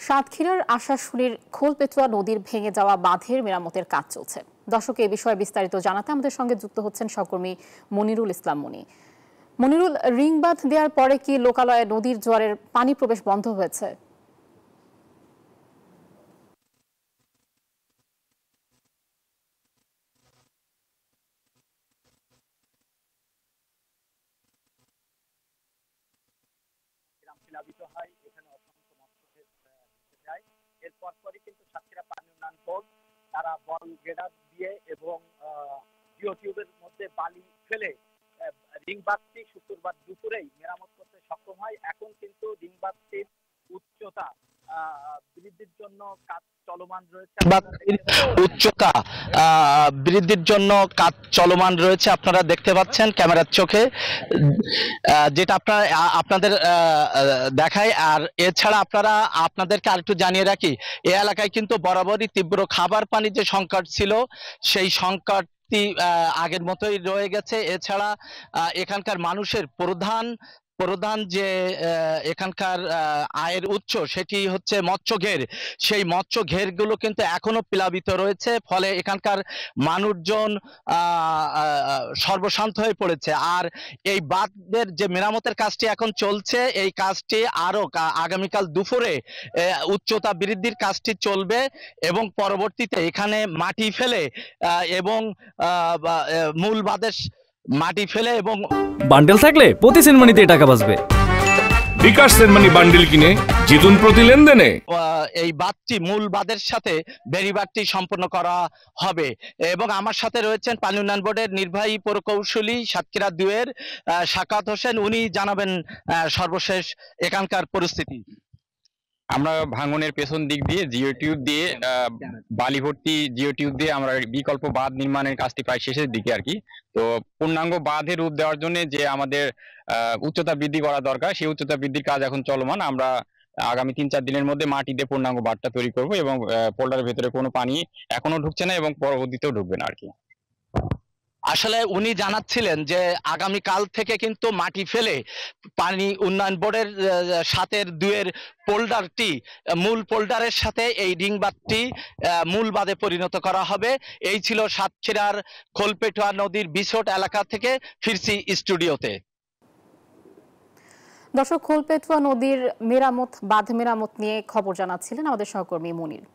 সাতক্ষীরার আশাশুনির খোলপেটুয়া নদীর ভেঙে যাওয়া বাঁধের মেরামতের কাজ চলছে। দর্শক, এই বিষয়ে বিস্তারিত জানাতে আমাদের সঙ্গে যুক্ত হচ্ছেন সহকর্মী মনিরুল ইসলাম মনি। মনিরুল, রিং বাঁধ দেওয়ার পরে কি লোকালয়ে নদীর জোয়ারের পানি প্রবেশ বন্ধ হয়েছে? প্লাবিত হয়, এখানে অসংখ্য মৎস্যজীবী ভেসে যায়। এরপর পরই কিন্তু সাতক্ষীরা পানি উন্নয়ন বোর্ড তারা বল গেডার দিয়ে এবং জিও টিউবের মধ্যে বালি ফেলে রিং বাঁধটি শুক্রবার দুপুরেই মেরামত করতে সক্ষম হয়। এখন কিন্তু রিং বাঁধটির উচ্চতা বৃদ্ধির জন্য কাজ চলমান রয়েছে। উচ্চতা বৃদ্ধির জন্য কাজ চলমান রয়েছে, আপনারা দেখতে পাচ্ছেন ক্যামেরার চোখে, যেটা আপনাদের দেখায়। আর এছাড়া আপনাদেরকে আরেকটু জানিয়ে রাখি, এই এলাকায় কিন্তু বরাবরই তীব্র খাবার পানির যে সংকট ছিল, সেই সংকট আগের মতোই রয়ে গেছে। এছাড়া এখানকার মানুষের প্রধান যে এখানকার আয়ের উৎস, সেটি হচ্ছে মৎস্য ঘের। সেই মৎস্য ঘেরগুলো কিন্তু এখনো প্লাবিত রয়েছে, ফলে এখানকার মানুষজন সর্বশান্ত হয়ে পড়েছে। আর এই বাঁধের যে মেরামতের কাজটি এখন চলছে, এই কাজটি আরো আগামীকাল দুপুরে উচ্চতা বৃদ্ধির কাজটি চলবে এবং পরবর্তীতে এখানে মাটি ফেলে এবং মূল বাঁধের মাটি ফেলে এবং বান্ডেল থাকলে প্রতি সেনমানিতে টাকা বাঁচবে। বিকাশ সেনমানি বান্ডেল কিনে জিতুন প্রতি লেনদেনে। এই বাঁধটি মূল বাঁধের সাথে বেড়িবাঁধটি সম্পন্ন করা হবে। এবং আমার সাথে রয়েছেন পানি উন্নয়ন বোর্ডের নির্বাহী প্রকৌশলী সাতক্ষীরা 2 এর সাকাত হোসেন। উনি জানাবেন সর্বশেষ এখানকার পরিস্থিতি। আমরা ভাঙনের পেছন দিক দিয়ে জিও টিউব দিয়ে বালি ভর্তি জিও টিউব দিয়ে আমরা বিকল্প বাঁধ নির্মাণের কাজটি প্রায় শেষের দিকে আর কি। তো পূর্ণাঙ্গ বাঁধের রূপ দেওয়ার জন্য যে আমাদের উচ্চতা বৃদ্ধি করা দরকার, সেই উচ্চতা বৃদ্ধির কাজ এখন চলমান। আমরা আগামী 3-4 দিনের মধ্যে মাটি দিয়ে পূর্ণাঙ্গ বাঁধটা তৈরি করব এবং পোল্ডারের ভেতরে কোনো পানি এখনো ঢুকছে না এবং পরবর্তীতেও ঢুকবে না আর কি। আসলে উনি জানাচ্ছিলেন যে আগামীকাল থেকে কিন্তু মাটি ফেলে পানি উন্নয়ন বোর্ডের 7-2 এর পোল্ডারটি মূল পোল্ডারের সাথে এই রিং বাঁধটি মূল বাঁধে পরিণত করা হবে। এই ছিল সাতক্ষীরার খোলপেটুয়া নদীর বিছট এলাকা থেকে। ফিরছি স্টুডিওতে। দর্শক, খোলপেটুয়া নদীর বাঁধ মেরামত নিয়ে খবর জানাচ্ছিলেন আমাদের সহকর্মী মনির।